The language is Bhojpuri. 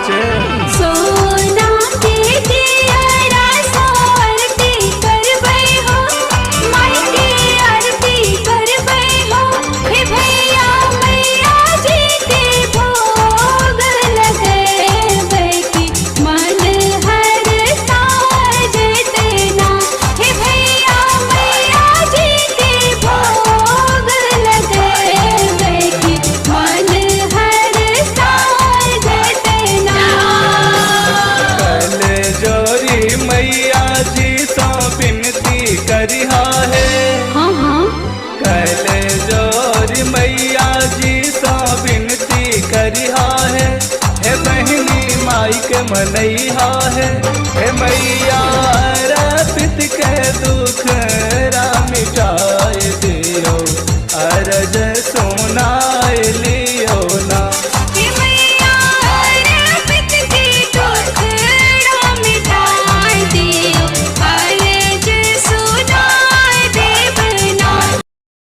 साचे। सोना के दियरा सो आरती करबै हो, माई के आरती करबै हो। हे भैया मैया जी के भोग लगैबै की मन हर साज तेना। हे भैया मैया जी के भोग लगैबै की मन हर साज तेना। कल जोरी मैया जी सो विनती करिहा है। हाँ हाँ कल जोरी मैया जी सो विनती करिहा है। हे बहनी माई के मनैहा है। हे मैया